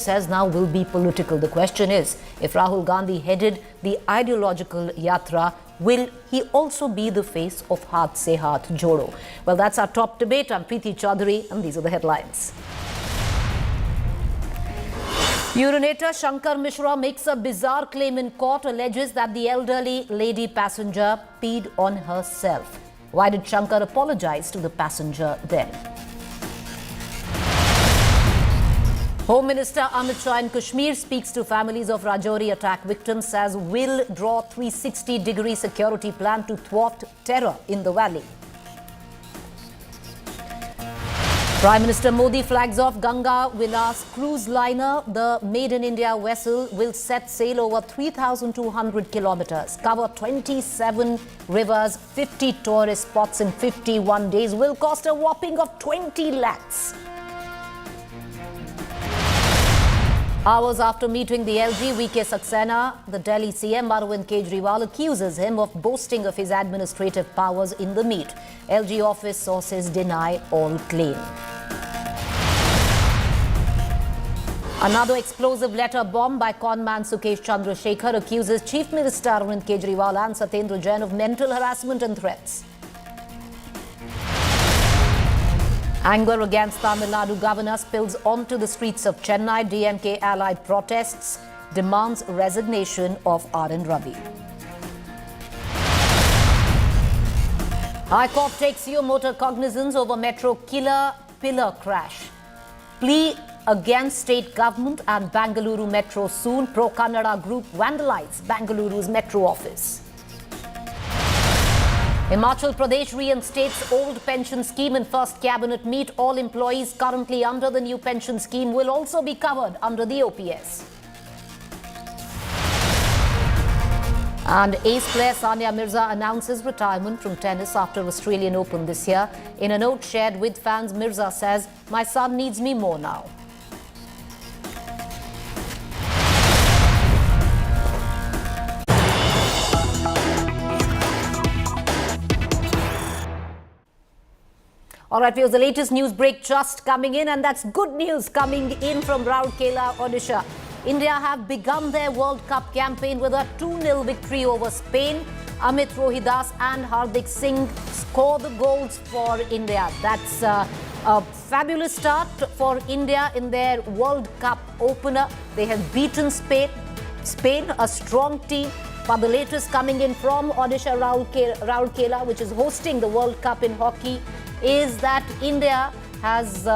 says now will be political. The question is, if Rahul Gandhi headed the ideological yatra, will he also be the face of Hath Se Hath Jodo? Well, that's our top debate. I'm Preeti Choudhry, and these are the headlines. Urinator Shankar Mishra makes a bizarre claim in court, alleges that the elderly lady passenger peed on herself. Why did Shankar apologize to the passenger then? Home Minister Amit Shah in Kashmir speaks to families of Rajouri attack victims, says will draw 360-degree security plan to thwart terror in the valley. Prime Minister Modi flags off Ganga Vilas cruise liner. The Made in India vessel will set sail over 3,200 kilometers, cover 27 rivers, 50 tourist spots in 51 days, will cost a whopping of 20 lakhs. Hours after meeting the LG, VK Saxena, the Delhi CM Arvind Kejriwal accuses him of boasting of his administrative powers in the meet. LG office sources deny all claim. Another explosive letter bomb by conman Sukesh Chandra Shekhar accuses Chief Minister Arvind Kejriwal and Satyendra Jain of mental harassment and threats. Anger against Tamil Nadu governor spills onto the streets of Chennai. DMK allied protests demands resignation of R.N. Ravi. High Court takes your motor cognizance over metro killer pillar crash. Plea against state government and Bengaluru metro soon. Pro-Kannada group vandalized Bengaluru's metro office. Himachal Pradesh reinstates old pension scheme in first cabinet meet. All employees currently under the new pension scheme will also be covered under the OPS. And ace player Sania Mirza announces retirement from tennis after Australian Open this year. In a note shared with fans, Mirza says, "My son needs me more now." All right, here's the latest news break just coming in, and that's good news coming in from Rourkela, Odisha. India have begun their World Cup campaign with a 2-0 victory over Spain. Amit Rohidas and Hardik Singh score the goals for India. That's a fabulous start for India in their World Cup opener. They have beaten Spain, a strong team. But the latest coming in from Odisha, Rourkela, which is hosting the World Cup in hockey, is that India has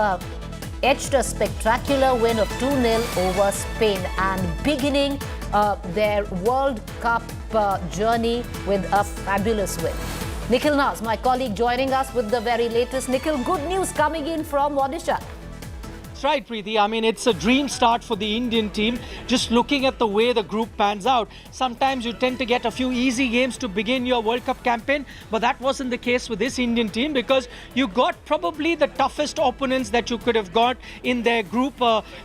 edged a spectacular win of 2-0 over Spain and beginning their World Cup journey with a fabulous win. Nikhil Nas, my colleague, joining us with the very latest. Nikhil, good news coming in from Odisha. That's right, Preeti. I mean, it's a dream start for the Indian team. Just looking at the way the group pans out, sometimes you tend to get a few easy games to begin your World Cup campaign, but that wasn't the case with this Indian team because you got probably the toughest opponents that you could have got in their group,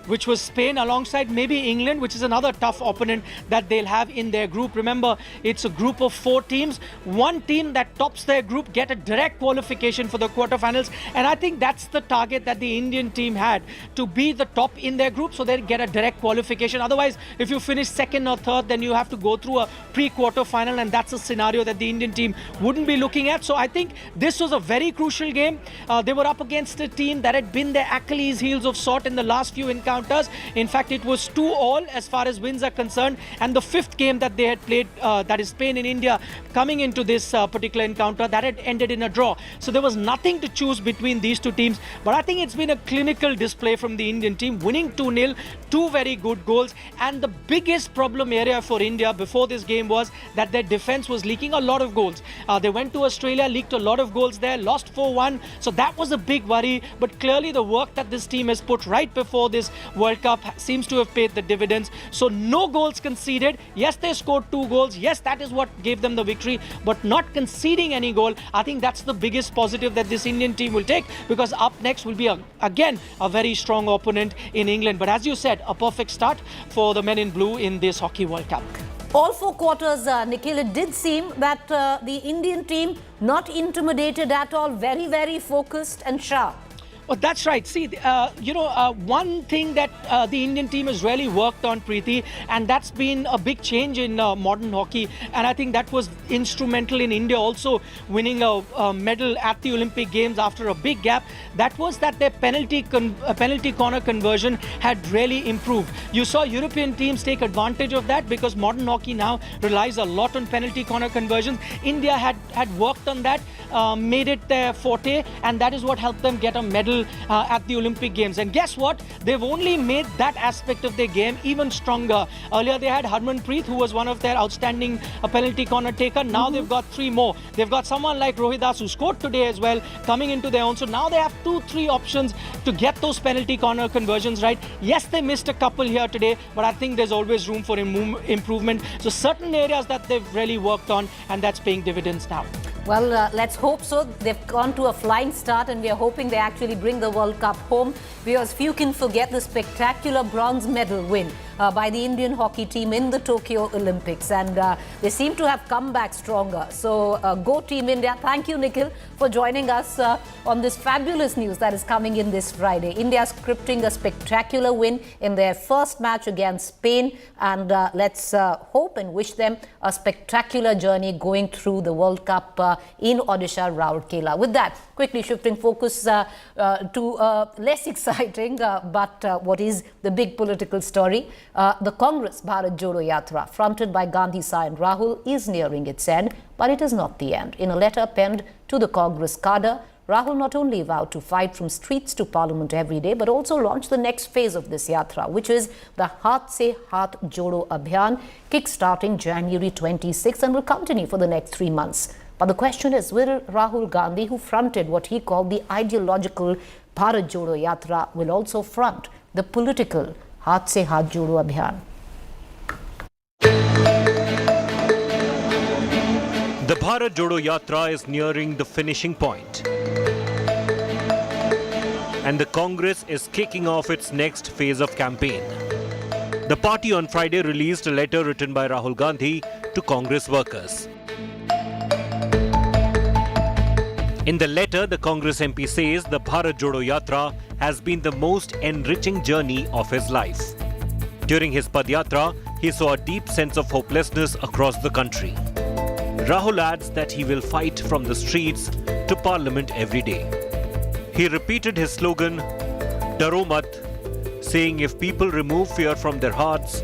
which was Spain, alongside maybe England, which is another tough opponent that they'll have in their group. Remember, it's a group of 4 teams. One team that tops their group get a direct qualification for the quarterfinals, and I think that's the target that the Indian team had, to be the top in their group so they get a direct qualification. Otherwise, if you finish second or third, then you have to go through a pre-quarter final, and that's a scenario that the Indian team wouldn't be looking at. So I think this was a very crucial game. They were up against a team that had been their Achilles heels of sort in the last few encounters. In fact, it was 2-2 as far as wins are concerned, and the 5th game that they had played, that is Spain in India, coming into this particular encounter, that had ended in a draw. So there was nothing to choose between these two teams, but I think it's been a clinical display from the Indian team, winning 2-0, 2 very good goals. And the biggest problem area for India before this game was that their defense was leaking a lot of goals. They went to Australia, leaked a lot of goals there, lost 4-1. So that was a big worry. But clearly the work that this team has put right before this World Cup seems to have paid the dividends. So no goals conceded. Yes, they scored 2 goals. Yes, that is what gave them the victory, but not conceding any goal. I think that's the biggest positive that this Indian team will take, because up next will be again a very strong opponent in England. But as you said, a perfect start for the men in blue in this Hockey World Cup. All 4 quarters, Nikhil, it did seem that the Indian team not intimidated at all, very, very focused and sharp. Oh, that's right. See, one thing that the Indian team has really worked on, Preeti, and that's been a big change in modern hockey. And I think that was instrumental in India also winning a medal at the Olympic Games after a big gap. That was that their penalty corner conversion had really improved. You saw European teams take advantage of that because modern hockey now relies a lot on penalty corner conversions. India had worked on that, made it their forte, and that is what helped them get a medal at the Olympic Games. And guess what? They've only made that aspect of their game even stronger. Earlier they had Harmanpreet, who was one of their outstanding penalty corner taker. Now they've got three more. They've got someone like Rohidas, who scored today as well, coming into their own. So now they have 2-3 options to get those penalty corner conversions right. Yes, they missed a couple here today, but I think there's always room for improvement. So certain areas that they've really worked on, and that's paying dividends now. Well, let's hope so. They've gone to a flying start, and we are hoping they actually bring the World Cup home, because few can forget the spectacular bronze medal win by the Indian hockey team in the Tokyo Olympics, and they seem to have come back stronger. So go Team India. Thank you, Nikhil, for joining us on this fabulous news that is coming in this Friday. India scripting a spectacular win in their first match against Spain, and let's hope and wish them a spectacular journey going through the World Cup in Odisha, Rahul Gandhi. With that, quickly shifting focus to less exciting, but what is the big political story. The Congress Bharat Jodo Yatra, fronted by Gandhi Sai and Rahul, is nearing its end, but it is not the end. In a letter penned to the Congress cadre, Rahul not only vowed to fight from streets to parliament every day, but also launched the next phase of this yatra, which is the Hath Se Hath Jodo Abhiyan, kick-starting January 26 and will continue for the next 3 months. But the question is, will Rahul Gandhi, who fronted what he called the ideological Bharat Jodo Yatra, will also front the political Hath Se Hath Jodo Abhiyan? The Bharat Jodo Yatra is nearing the finishing point, and the Congress is kicking off its next phase of campaign. The party on Friday released a letter written by Rahul Gandhi to Congress workers. In the letter, the Congress MP says the Bharat Jodo Yatra has been the most enriching journey of his life. During his Padyatra, he saw a deep sense of hopelessness across the country. Rahul adds that he will fight from the streets to parliament every day. He repeated his slogan, "Daro mat," saying if people remove fear from their hearts,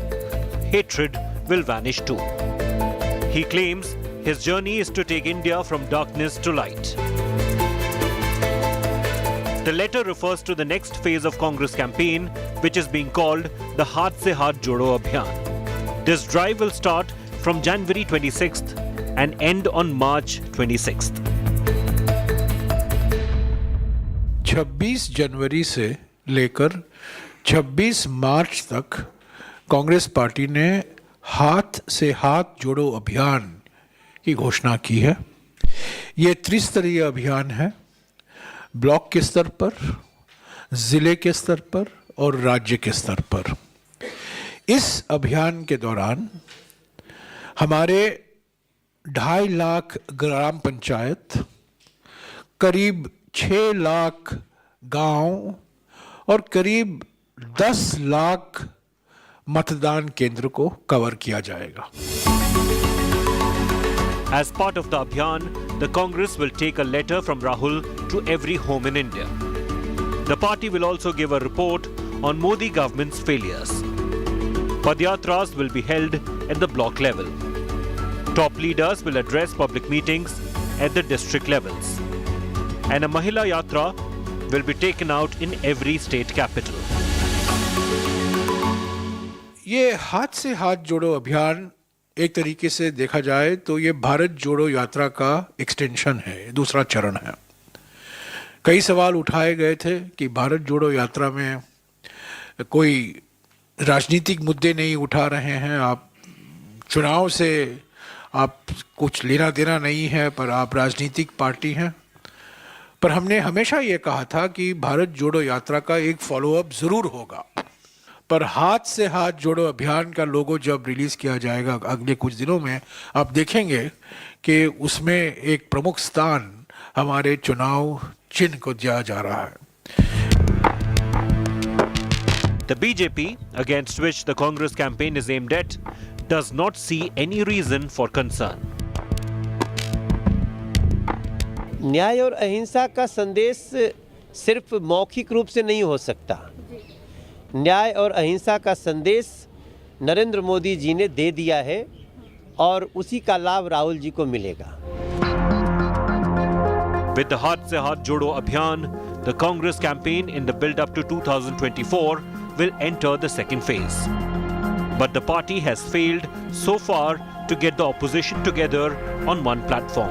hatred will vanish too. He claims his journey is to take India from darkness to light. The letter refers to the next phase of Congress campaign, which is being called the Hath Se Hath Jodo Abhiyan. This drive will start from January 26th and end on March 26th. 26 जनवरी से लेकर 26 मार्च तक Congress party ने हाथ से हाथ जोड़ो अभियान की घोषणा की है। ये त्रिस्तरीय अभियान है, ब्लॉक के स्तर पर, ज़िले के स्तर पर और राज्य के स्तर पर। इस अभियान के दौरान हमारे 2.5 लाख ग्राम पंचायत, करीब 6 लाख गांव और करीब 10 लाख मतदान केंद्र को कवर किया जाएगा। As part of the Abhiyan, the Congress will take a letter from Rahul to every home in India. The party will also give a report on Modi government's failures. Padyatras will be held at the block level. Top leaders will address public meetings at the district levels. And a Mahila Yatra will be taken out in every state capital. ये हाथ से हाथ जोड़ो अभियान एक तरीके से देखा जाए तो ये भारत जोड़ो यात्रा का एक्सटेंशन है, दूसरा चरण है। कई सवाल उठाए गए थे कि भारत जोड़ो यात्रा में कोई राजनीतिक मुद्दे नहीं उठा रहे हैं, आप चुनाव से आप कुछ लेना देना नहीं है, पर आप राजनीतिक पार्टी हैं। पर हमने हमेशा ये कहा था कि भारत जोड़ो यात्रा का एक फॉलोअप ज़रूर होगा। पर हाथ से हाथ जोड़ो अभियान का लोगो जब रिलीज़ किया जाएगा अगले कुछ दिनों में, आप देखेंगे कि उसमें एक प्रमुख स्थान हमारे चुनाव चिन्ह को दिया जा रहा है। The BJP, against which the Congress campaign is aimed at, does not see any reason for concern. न्याय और अहिंसा का संदेश सिर्फ मौखिक रूप से नहीं हो सकता। न्याय और अहिंसा का संदेश नरेंद्र मोदी जी ने दे दिया है और उसी का लाभ राहुल जी को मिलेगा। With the Hath Se Hath Jodo Abhiyan, the Congress campaign in the build-up to 2024 will enter the second phase. But the party has failed so far to get the opposition together on one platform.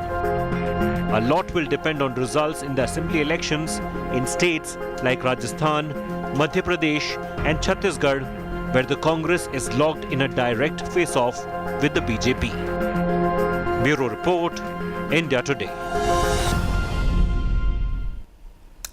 A lot will depend on results in the assembly elections in states like Rajasthan, Madhya Pradesh and Chhattisgarh, where the Congress is locked in a direct face-off with the BJP. Bureau Report, India Today.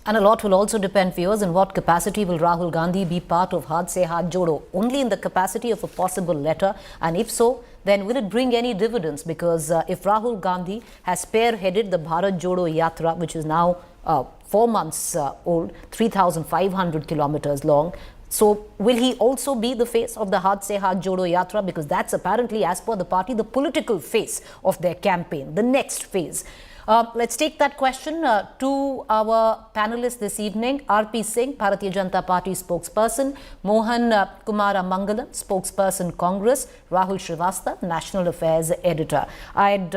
And a lot will also depend, viewers, in what capacity will Rahul Gandhi be part of Hath Se Hath Jodo? Only in the capacity of a possible letter, and if so, then will it bring any dividends? Because if Rahul Gandhi has spearheaded the Bharat Jodo Yatra, which is now 4 months old, 3,500 kilometers long, so will he also be the face of the Hath Se Hath Jodo Yatra? Because that's apparently, as per the party, the political face of their campaign, the next phase. Let's take that question to our panelists this evening. R.P. Singh, Bharatiya Janata Party spokesperson; Mohan Kumara Mangalam, spokesperson Congress; Rahul Srivastava, National Affairs editor. I'd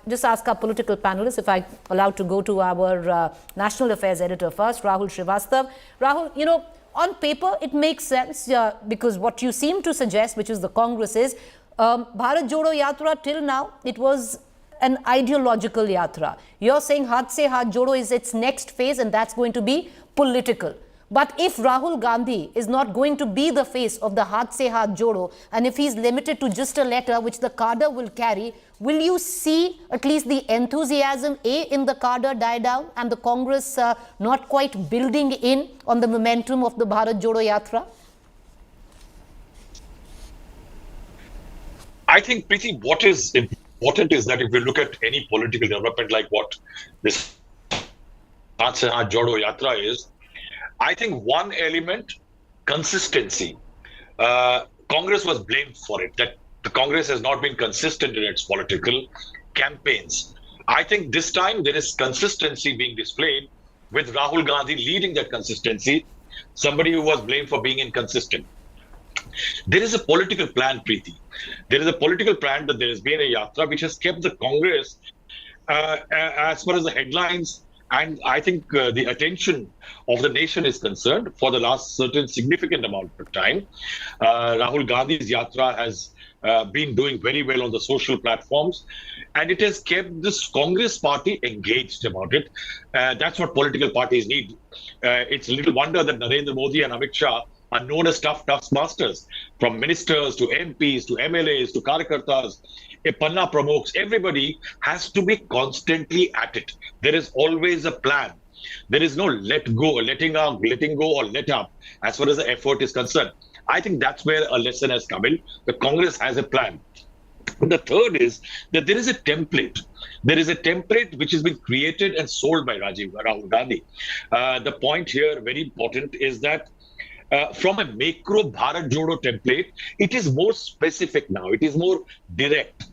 just ask our political panelists if I'm allowed to go to our National Affairs editor first, Rahul Srivastava. Rahul, on paper it makes sense because what you seem to suggest, which is the Congress, is Bharat Jodo Yatra till now, it was an ideological yatra. You're saying Hath Se Hath Jodo is its next phase and that's going to be political. But if Rahul Gandhi is not going to be the face of the Hath Se Hath Jodo, and if he's limited to just a letter which the cadre will carry, will you see at least the enthusiasm in the cadre die down and the Congress not quite building in on the momentum of the Bharat Jodo Yatra? I think, Preeti, what is important is that if we look at any political development like what this Hath Se Hath Jodo Yatra is, I think one element, consistency. Congress was blamed for it, that the Congress has not been consistent in its political campaigns. I think this time there is consistency being displayed with Rahul Gandhi leading that consistency, somebody who was blamed for being inconsistent. There is a political plan, Preeti. There is a political plan that there has been a yatra which has kept the Congress, as far as the headlines and I think the attention of the nation is concerned, for the last certain significant amount of time. Rahul Gandhi's yatra has been doing very well on the social platforms, and it has kept this Congress party engaged about it. That's what political parties need. It's a little wonder that Narendra Modi and Amit Shah are known as tough masters, from ministers to MPs to MLAs to Karyakartas, Panna Pramukhs. Everybody has to be constantly at it. There is always a plan. There is no letting go or let up as far as the effort is concerned. I think that's where a lesson has come in. The Congress has a plan. The third is that there is a template. There is a template which has been created and sold by Rahul Gandhi. The point here, very important, is that from a macro Bharat Jodo template, it is more specific now. It is more direct.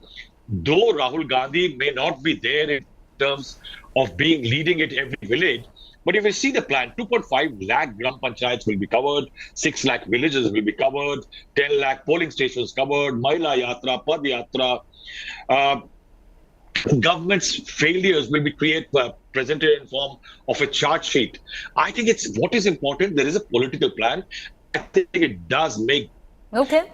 Though Rahul Gandhi may not be there in terms of leading it every village, but if you see the plan, 2.5 lakh Gram Panchayats will be covered, 6 lakh villages will be covered, 10 lakh polling stations covered, Mahila Yatra, Pad Yatra. Government's failures will be presented in form of a chart sheet. I think what is important, there is a political plan. I think it does make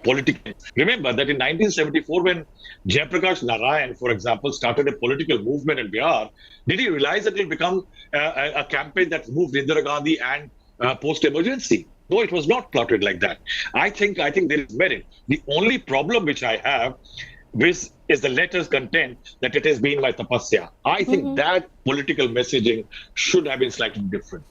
political. Remember that in 1974, when Jayaprakash Narayan, for example, started a political movement in Bihar, did he realize that it will become a campaign that moved Indira Gandhi and post-emergency? No, it was not plotted like that. I think there is merit. The only problem which I have is the letter's content, that it has been my tapasya. I think that political messaging should have been slightly different.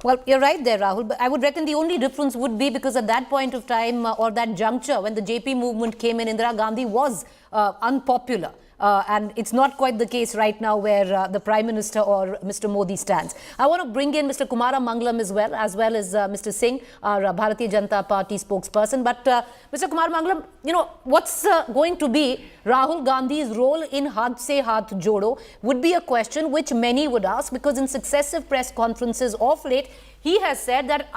Well, you're right there, Rahul. But I would reckon the only difference would be because at that point of time or that juncture when the JP movement came in, Indira Gandhi was unpopular. and it's not quite the case right now where the Prime Minister or Mr. Modi stands. I want to bring in Mr. Kumara Mangalam as well as Mr. Singh, our Bharatiya Janata Party spokesperson. But Mr. Kumara Mangalam, you know, what's going to be Rahul Gandhi's role in Hath Se Hath Jodo would be a question which many would ask, because in successive press conferences of late, he has said that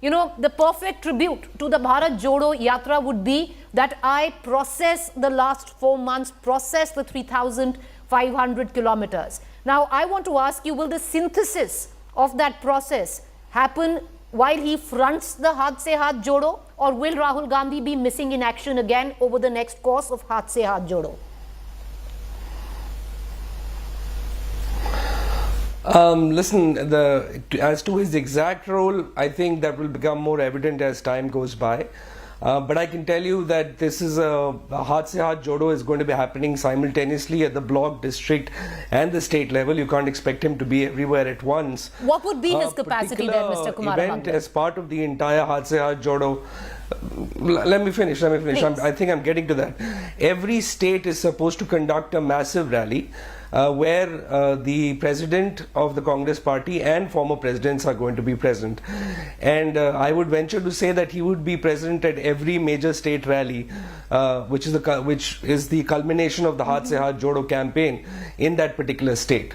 the perfect tribute to the Bharat Jodo Yatra would be that I process the last 4 months, process the 3,500 kilometers. Now, I want to ask you, will the synthesis of that process happen while he fronts the Hath Se Hath Jodo, or will Rahul Gandhi be missing in action again over the next course of Hath Se Hath Jodo? Listen, as to his exact role, I think that will become more evident as time goes by. But I can tell you that this is a Hath Se Hath Jodo is going to be happening simultaneously at the block, district and the state level. You can't expect him to be everywhere at once. What would be his capacity then, Mr. Kumara event Mangalam? As part of the entire Hath Se Hath Jodo. Let me finish. I think I'm getting to that. Every state is supposed to conduct a massive rally where the president of the Congress party and former presidents are going to be present. And I would venture to say that he would be present at every major state rally, which is the culmination of the Hath Se Hath Jodo campaign in that particular state.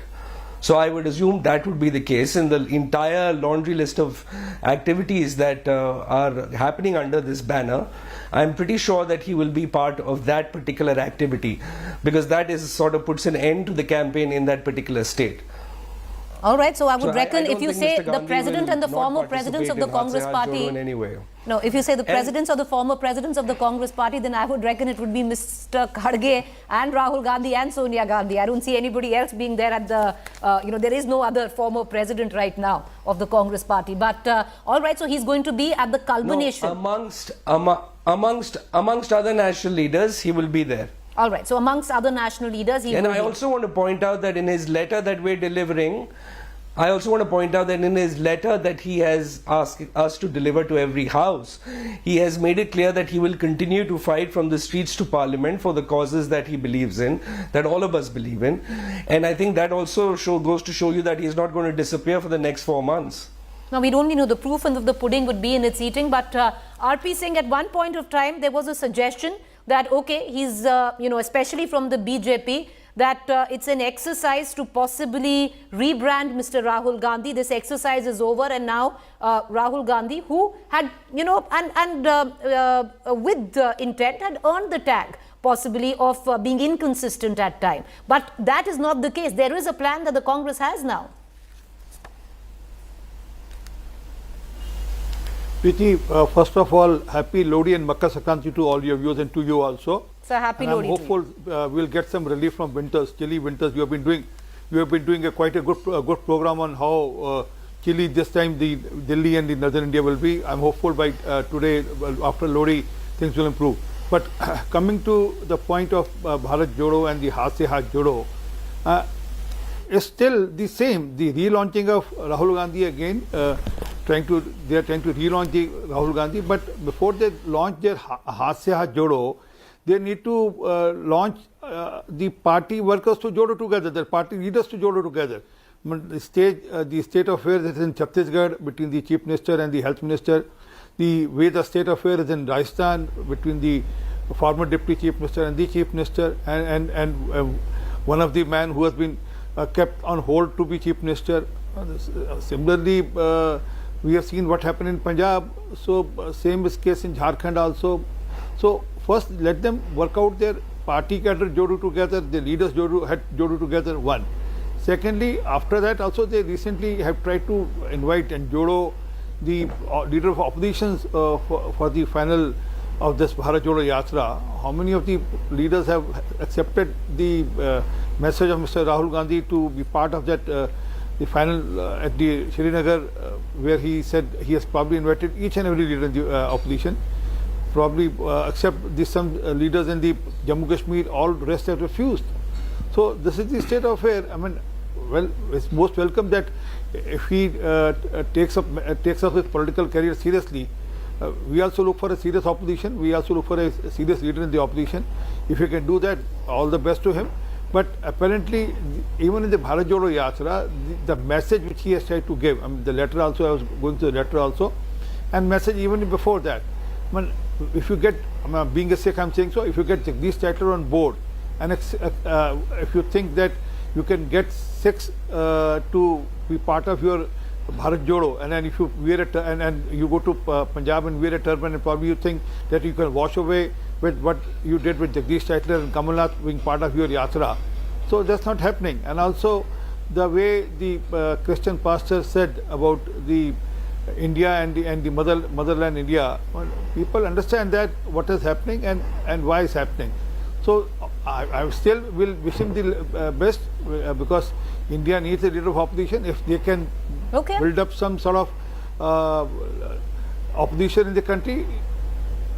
So I would assume that would be the case in the entire laundry list of activities that are happening under this banner. I'm pretty sure that he will be part of that particular activity, because that is sort of puts an end to the campaign in that particular state. All right, so I would reckon I if you say the president and the former presidents of the Congress party, no, if you say the presidents or the former presidents of the Congress party, then I would reckon it would be Mr. Kharge and Rahul Gandhi and Sonia Gandhi. I don't see anybody else being there at the, there is no other former president right now of the Congress party. But all right, so he's going to be at the culmination. No, amongst other national leaders, he will be there. All right, so amongst other national leaders, he will be. And I also want to point out that in his letter that we're delivering, that he has asked us to deliver to every house, he has made it clear that he will continue to fight from the streets to parliament for the causes that he believes in, that all of us believe in. And I think that also goes to show you that he's not going to disappear for the next 4 months. Now, we don't know the proof of the pudding would be in its eating, but R.P. Singh, at one point of time, there was a suggestion that, okay, he's, especially from the BJP, that it's an exercise to possibly rebrand Mr. Rahul Gandhi. This exercise is over, and now Rahul Gandhi, who had, with intent, had earned the tag possibly of being inconsistent at time. But that is not the case. There is a plan that the Congress has now. Preeti, first of all, happy Lodi and Makar Sankranti to all your viewers and to you also. So happy Lodi. I'm hopeful we'll get some relief from winters, chilly winters. You have been doing quite a good program on how chilly this time the Delhi and the northern India will be. I'm hopeful by today, after Lodi, things will improve. But coming to the point of Bharat Jodo and the Hath Se Hath Jodo, is still the same. The relaunching of Rahul Gandhi again. They are trying to relaunch the Rahul Gandhi, but before they launch their Hath Se Hath Jodo, they need to launch the party workers to Jodo together, the party leaders to Jodo together. The state of affairs is in Chhattisgarh between the Chief Minister and the Health Minister. The way the state of affairs is in Rajasthan between the former Deputy Chief Minister and the Chief Minister, and one of the men who has been kept on hold to be Chief Minister. Similarly, we have seen what happened in Punjab, so same is case in Jharkhand also. So first let them work out their party cadre Jodo together, the leaders Jodo together, one. Secondly, after that also they recently have tried to invite and Jodo the leader of oppositions for the final of this Bharat Jodo Yatra. How many of the leaders have accepted the message of Mr. Rahul Gandhi to be part of that the final at the Srinagar, where he said he has probably invited each and every leader in the opposition, probably except some leaders in the Jammu Kashmir, all rest have refused. So this is the state of affair. I mean, well, it's most welcome that if he takes up his political career seriously, We also look for a serious opposition. We also look for a serious leader in the opposition. If he can do that, all the best to him. But apparently, even in the Bharat Jodo Yatra, the message which he has tried to give, I mean, the letter also, I was going to the letter also, and message even before that. I mean, if you get, being a Sikh, I'm saying so, if you get Jagdish Chatter on board, and if you think that you can get Sikhs to be part of your Bharat Jodo, and then if you wear a and you go to Punjab and wear a turban, and probably you think that you can wash away with what you did with Jagdish Chaitler and Kamalnath being part of your yatra. So that's not happening. And also the way the Christian pastor said about the India and the motherland India, well, people understand that what is happening and why it's happening. So I still will wish him the best because India needs a leader of opposition. If they can build up some sort of opposition in the country,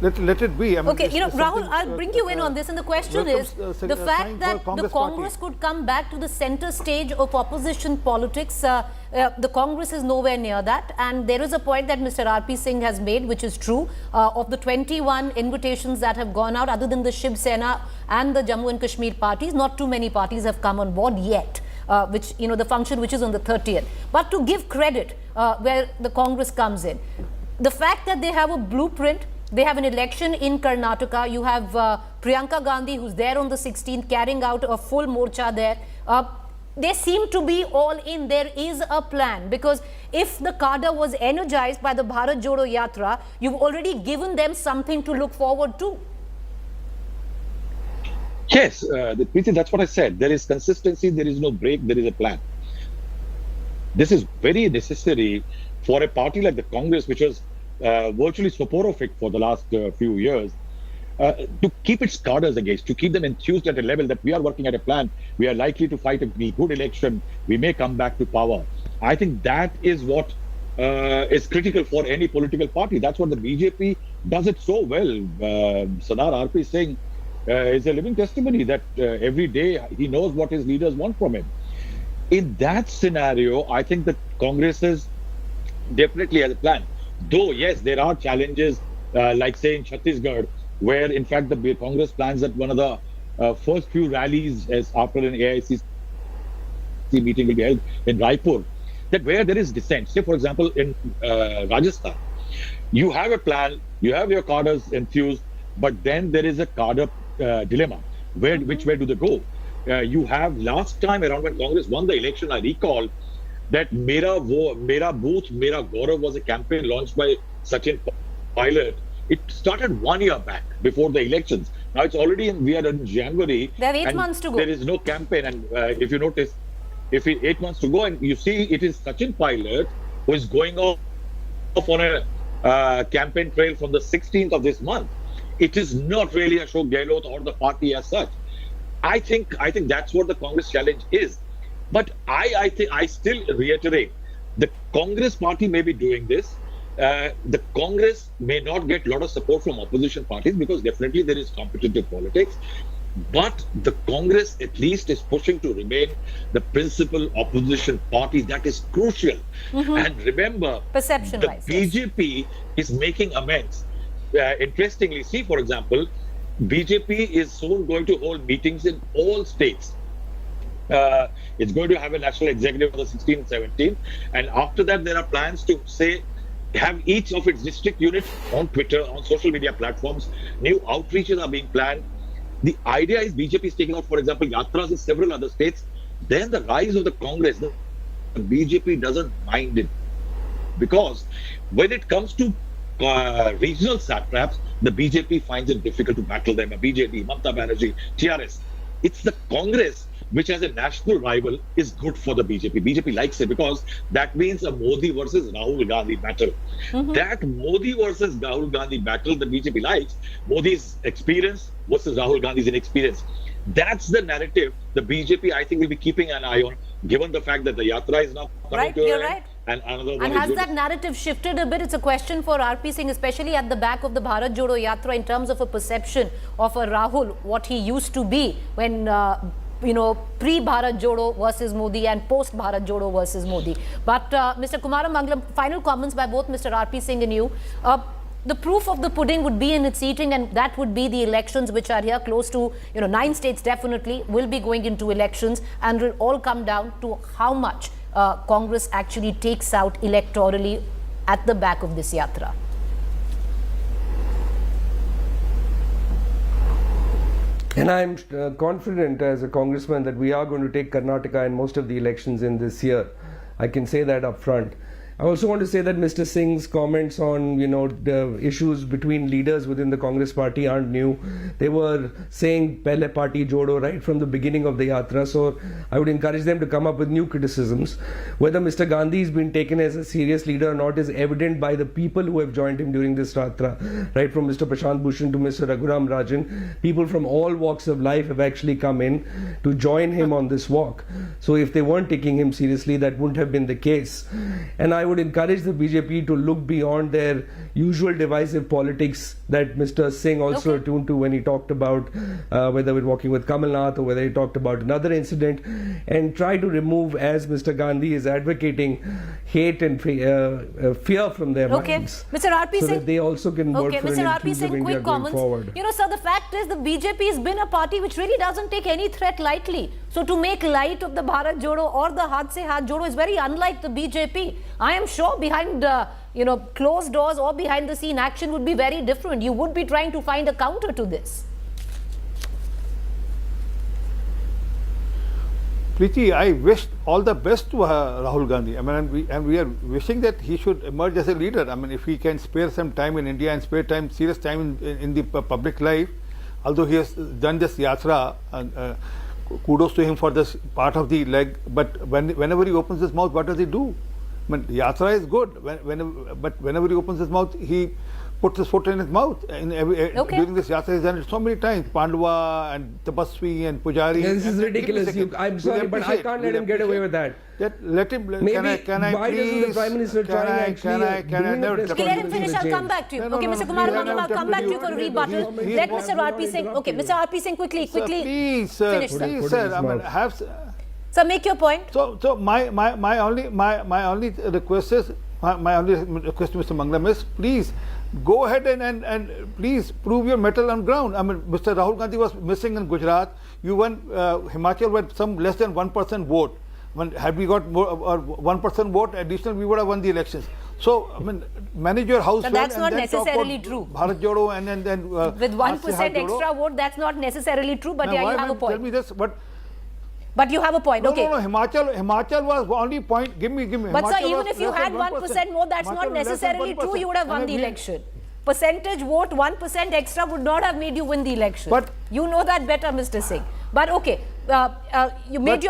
let it be. I mean, okay, Rahul, I'll bring you in on this, and the question is the fact that the Congress could come back to the center stage of opposition politics. The Congress is nowhere near that, and there is a point that Mr. R.P. Singh has made, which is true. Of the 21 invitations that have gone out, other than the Shiv Sena and the Jammu and Kashmir parties, not too many parties have come on board yet. Which, the function which is on the 30th. But to give credit where the Congress comes in, the fact that they have a blueprint, they have an election in Karnataka, you have Priyanka Gandhi who's there on the 16th carrying out a full morcha there. They seem to be all in. There is a plan, because if the cadre was energized by the Bharat Jodo Yatra, you've already given them something to look forward to. Yes, Preeti, that's what I said. There is consistency, there is no break, there is a plan. This is very necessary for a party like the Congress, which was virtually soporific for the last few years, to keep its cadres engaged, to keep them enthused at a level that we are working at a plan, we are likely to fight a good election, we may come back to power. I think that is what is critical for any political party. That's what the BJP does it so well. Sardar R.P. Singh is a living testimony that every day he knows what his leaders want from him. In that scenario, I think the Congress is definitely has a plan. Though, yes, there are challenges, like say in Chhattisgarh, where in fact the Congress plans that one of the first few rallies as after an AICC meeting will be held in Raipur, that where there is dissent. Say, for example, in Rajasthan, you have a plan, you have your cadres enthused, but then there is a cadre dilemma. Which way do they go? You have last time around when Congress won the election, I recall that Mera Booth, Mera Gaurav was a campaign launched by Sachin Pilot. It started 1 year back before the elections. Now it's already we are in January. They have 8 months to go. There is no campaign, and if you notice, 8 months to go, and you see it is Sachin Pilot who is going off on a campaign trail from the 16th of this month. It is not really Ashok Gehlot or the party as such. I think that's what the Congress challenge is. But I still reiterate, the Congress party may be doing this. The Congress may not get a lot of support from opposition parties because definitely there is competitive politics. But the Congress at least is pushing to remain the principal opposition party. That is crucial. And remember, perception-wise, the BJP is making amends. Interestingly, see, for example, BJP is soon going to hold meetings in all states. It's going to have a national executive on the 16th and 17th. And after that, there are plans to have each of its district units on Twitter, on social media platforms. New outreaches are being planned. The idea is BJP is taking out, for example, yatras in several other states. Then the rise of the Congress, the BJP doesn't mind it. Because when it comes to regional satraps, the BJP finds it difficult to battle them. BJP, Mamata Banerjee, TRS. It's the Congress which as a national rival is good for the BJP. BJP likes it because that means a Modi versus Rahul Gandhi battle. That Modi versus Rahul Gandhi battle the BJP likes. Modi's experience versus Rahul Gandhi's inexperience. That's the narrative the BJP, I think, will be keeping an eye on, given the fact that the yatra is now coming to an end. And another one. And has that narrative shifted a bit? It's a question for R.P. Singh, especially at the back of the Bharat Jodo Yatra, in terms of a perception of a Rahul, what he used to be when pre-Bharat Jodo versus Modi and post-Bharat Jodo versus Modi. But Mr. Kumaram Mangalam, final comments by both Mr. R.P. Singh and you. the proof of the pudding would be in its eating, and that would be the elections which are here close to, 9 states definitely will be going into elections, and it will all come down to how much Congress actually takes out electorally at the back of this yatra. And I'm confident as a congressman that we are going to take Karnataka in most of the elections in this year. I can say that up front. I also want to say that Mr. Singh's comments on, the issues between leaders within the Congress party aren't new. They were saying Pehle Party Jodo right from the beginning of the yatra. So I would encourage them to come up with new criticisms. Whether Mr. Gandhi has been taken as a serious leader or not is evident by the people who have joined him during this yatra. Right from Mr. Prashant Bhushan to Mr. Raghuram Rajan, people from all walks of life have actually come in to join him on this walk. So if they weren't taking him seriously, that wouldn't have been the case. And I would encourage the BJP to look beyond their usual divisive politics that Mr. Singh also attuned to when he talked about whether we're walking with Kamal Nath or whether he talked about another incident, and try to remove, as Mr. Gandhi is advocating, hate and fear from their minds. Mr. R.P. So Singh, that they also can vote for Mr. an R.P. inclusive Singh, India quick going comments. forward. Sir, the fact is the BJP has been a party which really doesn't take any threat lightly. So to make light of the Bharat Jodo or the Hath Se Hath Jodo is very unlike the BJP. I am sure behind closed doors or behind the scene action would be very different. You would be trying to find a counter to this. Preeti, I wish all the best to Rahul Gandhi. I mean, and we are wishing that he should emerge as a leader. I mean, if he can spare some time in India and spare time, serious time in the public life, although he has done this yatra, and kudos to him for this part of the leg. But whenever he opens his mouth, what does he do? I mean, yatra is good, but whenever he opens his mouth, he puts his foot in his mouth. During this yatra, he's done it so many times. Pandava and Tapasya and Pujari. Yeah, this is ridiculous. I'm sorry, but I can't let him get away with that. Let him. Maybe, can I why please? Doesn't the Prime Minister try Let him finish. I'll come back to you. Okay, Mr. Kumar Mangal, I'll come back to you for a rebuttal. Let Mr. R.P. Singh. Okay, Mr. R.P. Singh, quickly. Please, sir. Finish, Please, sir. I mean, So make your point. So my only request is Mr. Mangalam is, please go ahead and please prove your mettle on ground. I mean, Mr. Rahul Gandhi was missing in Gujarat. You won Himachal with some less than 1% vote. Had we got more or 1% vote additional, we would have won the elections. So, I mean, manage your house. But that's not necessarily true. Bharat Jodo and then with 1% extra vote, that's not necessarily true. But yeah, you have a point. Tell me this, but you have a point. Okay. No. Himachal was only point. Give me. But sir, even if you had 1% more, that's not necessarily true. You would have won the election. Percentage vote, 1% extra would not have made you win the election. But you know that better, Mr. Singh. But okay, you made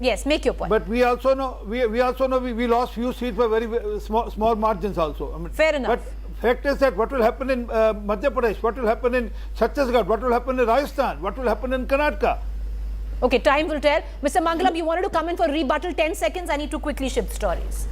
yes, make your point. But we also know we lost few seats by very small margins also. I mean, fair enough. But fact is that what will happen in Madhya Pradesh, what will happen in Chhattisgarh, what will happen in Rajasthan, what will happen in Karnataka? Okay, time will tell. Mr. Mangalam, you wanted to come in for rebuttal. 10 seconds. I need to quickly shift stories.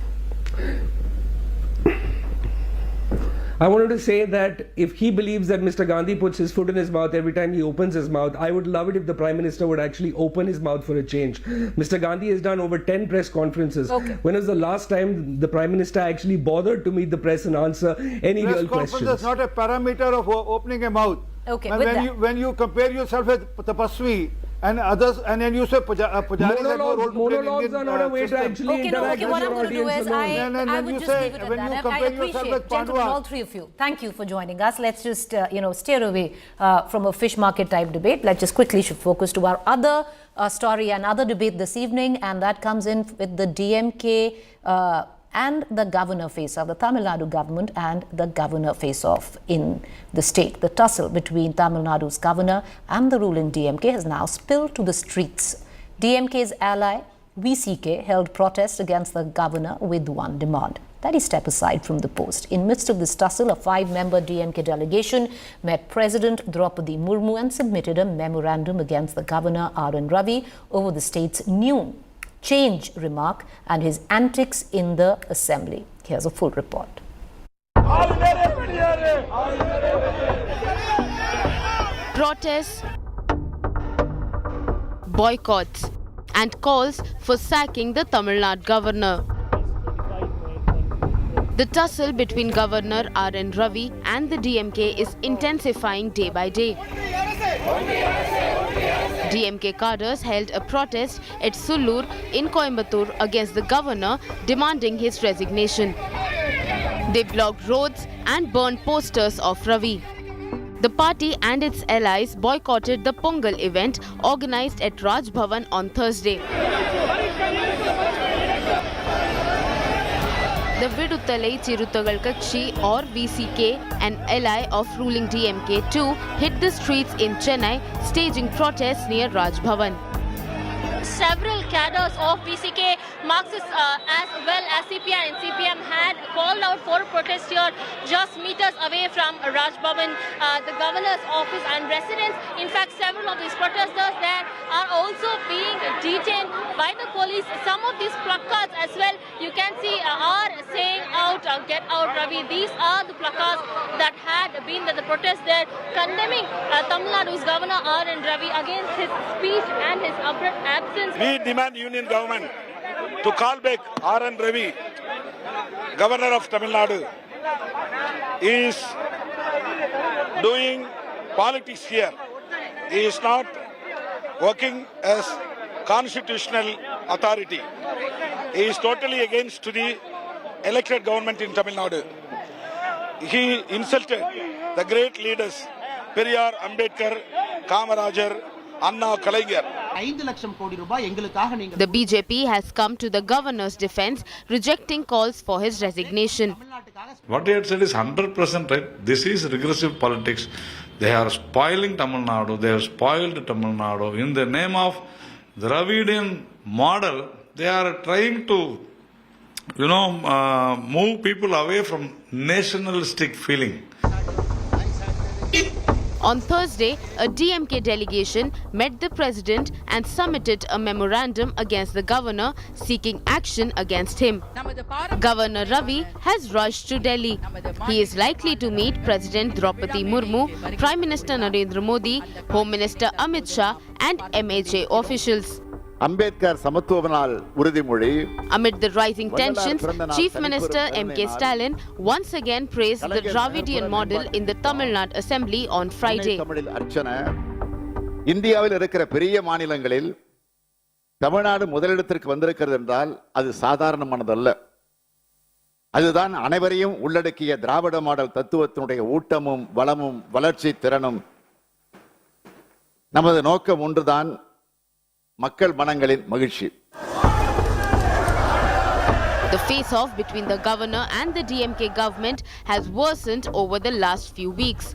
I wanted to say that if he believes that Mr. Gandhi puts his foot in his mouth every time he opens his mouth, I would love it if the Prime Minister would actually open his mouth for a change. Mr. Gandhi has done over 10 press conferences. Okay. When was the last time the Prime Minister actually bothered to meet the press and answer any real questions? Press conference is not a parameter of opening a mouth. Okay, when you compare yourself with Tapaswi and others, and then you say Pujari monologues are not a way to actually interact with what I'm going to do is I would just leave it at that. I appreciate, gentlemen, all three of you. Thank you for joining us. Let's just steer away from a fish market type debate. Let's just quickly shift focus to our other story and other debate this evening, and that comes in with the DMK and the governor face-off, the Tamil Nadu government and the governor face-off in the state. The tussle between Tamil Nadu's governor and the ruling DMK has now spilled to the streets. DMK's ally, VCK, held protests against the governor with one demand, that he step aside from the post. In midst of this tussle, a 5-member DMK delegation met President Draupadi Murmu and submitted a memorandum against the governor, R.N. Ravi, over the state's new change remark and his antics in the assembly. Here's a full report. Protests, boycotts and calls for sacking the Tamil Nadu governor. The tussle between Governor R.N. Ravi and the DMK is intensifying day by day. DMK cadres held a protest at Sullur in Coimbatore against the governor, demanding his resignation. They blocked roads and burned posters of Ravi. The party and its allies boycotted the Pongal event organized at Raj Bhavan on Thursday. The Viduthalai Chiruthagal Kakshi or VCK, an ally of ruling DMK too, hit the streets in Chennai, staging protests near Raj Bhavan. Several cadres of VCK, Marxists as well as CPI and CPM had called out for a protest here just meters away from Raj Bhavan, the governor's office and residence. In fact, several of these protesters there are also being detained by the police. Some of these placards as well, you can see are saying out, get out Ravi. These are the placards that had been at the protest there, condemning Tamil Nadu's governor R.N. Ravi against his speech and his abrupt absence. We demand union government to call back R.N. Ravi, governor of Tamil Nadu. He is doing politics here. He is not working as constitutional authority. He is totally against to the elected government in Tamil Nadu. He insulted the great leaders, Periyar, Ambedkar, Kamarajar, Anna, Kalaignar. The BJP has come to the governor's defense, rejecting calls for his resignation. What he had said is 100% right. This is regressive politics. They are spoiling Tamil Nadu. They have spoiled Tamil Nadu. In the name of the Dravidian model, they are trying to, move people away from nationalistic feeling. On Thursday, a DMK delegation met the president and submitted a memorandum against the governor seeking action against him. Governor Ravi has rushed to Delhi. He is likely to meet President Draupadi Murmu, Prime Minister Narendra Modi, Home Minister Amit Shah and MHA officials. Ambedkar Samatovanal Uruthimozhi. Amid the rising tensions, Chief Minister M.K. Stalin once again praised the Dravidian model in the Tamil Nadu Assembly on Friday. இந்தியாவில் இருக்கிற பெரிய மாநிலங்களில் தமிழ்நாடு முதலிடத்திற்கு வந்திருக்கிறது என்றால் அது சாதாரணமானதல்ல. அதுதான் அனைவரையும் உள்ளடக்கிய திராவிட மாடல் தத்துவத்தினுடைய ஊட்டமும் வளமும் வளர்ச்சி திறனும். நமது நோக்கம் ஒன்றுதான், மக்கள் மனங்களின் மகிழ்ச்சி. The face-off between the governor and the DMK government has worsened over the last few weeks.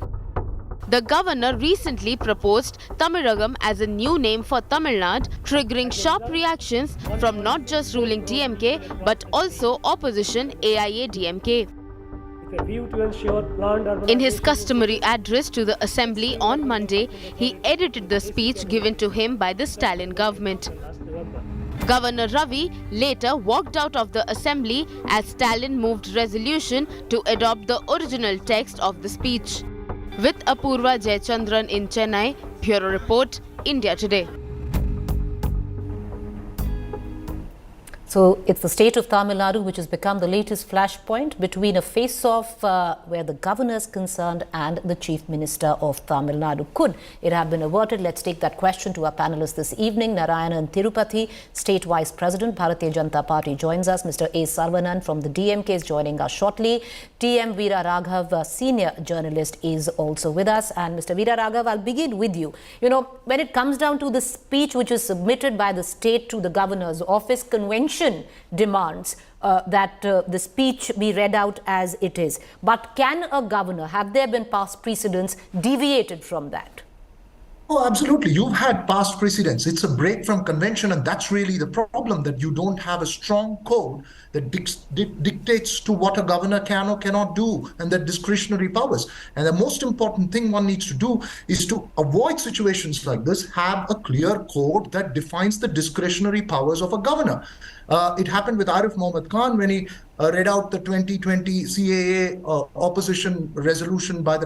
The governor recently proposed Tamilagam as a new name for Tamil Nadu, triggering sharp reactions from not just ruling DMK but also opposition AIA-DMK. In his customary address to the assembly on Monday, he edited the speech given to him by the Stalin government. Governor Ravi later walked out of the assembly as Stalin moved resolution to adopt the original text of the speech. With Apurva Jayachandran in Chennai, Bureau Report, India Today. So it's the state of Tamil Nadu which has become the latest flashpoint between a face-off where the governor is concerned and the chief minister of Tamil Nadu. Could it have been averted? Let's take that question to our panelists this evening. Narayanan Tirupati, State Vice President, Bharatiya Janata Party joins us. Mr. A. Sarvanan from the DMK is joining us shortly. T.M. Veera Raghav, senior journalist, is also with us. And Mr. Veera Raghav, I'll begin with you. You know, when it comes down to the speech which is submitted by the state to the governor's office, convention demands that the speech be read out as it is. But can a governor, have there been past precedents, deviated from that? Oh, absolutely. You've had past precedents. It's a break from convention, and that's really the problem, that you don't have a strong code that dictates to what a governor can or cannot do, and that discretionary powers. And the most important thing one needs to do is to avoid situations like this, have a clear code that defines the discretionary powers of a governor. It happened with Arif Mohammad Khan when he read out the 2020 CAA opposition resolution by at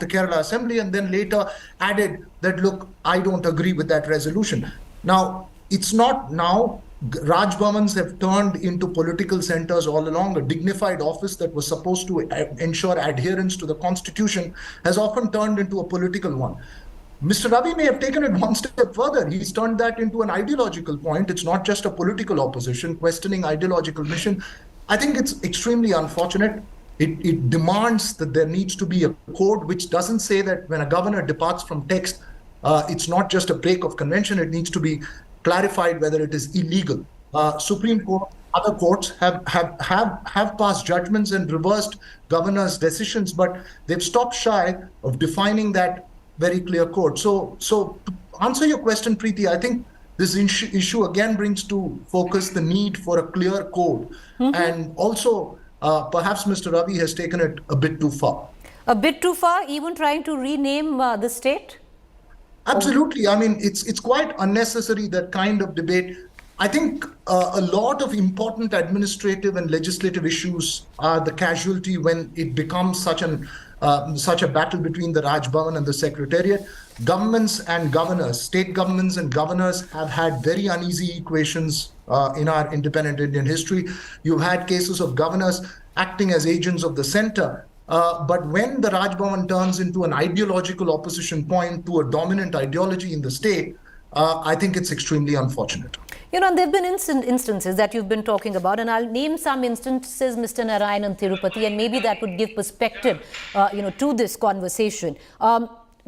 the Kerala Assembly, and then later added that, look, I don't agree with that resolution. Now, it's not now Raj Bhavans have turned into political centers all along. A dignified office that was supposed to ensure adherence to the constitution has often turned into a political one. Mr. Ravi may have taken it one step further. He's turned that into an ideological point. It's not just a political opposition questioning ideological mission. I think it's extremely unfortunate. It demands that there needs to be a code which doesn't say that when a governor departs from text, it's not just a break of convention. It needs to be clarified whether it is illegal. Supreme Court, other courts have passed judgments and reversed governors' decisions, but they've stopped shy of defining that very clear code. So to answer your question, Preeti, I think this issue again brings to focus the need for a clear code. And also, perhaps Mr. Ravi has taken it a bit too far. A bit too far, even trying to rename the state? Absolutely. I mean, it's quite unnecessary, that kind of debate. I think a lot of important administrative and legislative issues are the casualty when it becomes such a battle between the Raj Bhavan and the Secretariat. Governments and governors, state governments and governors have had very uneasy equations in our independent Indian history. You've had cases of governors acting as agents of the center. But when the Raj Bhavan turns into an ideological opposition point to a dominant ideology in the state, I think it's extremely unfortunate. You know, there have been instances that you've been talking about, and I'll name some instances, Mr. Narayan and Tirupati, and maybe that would give perspective, to this conversation.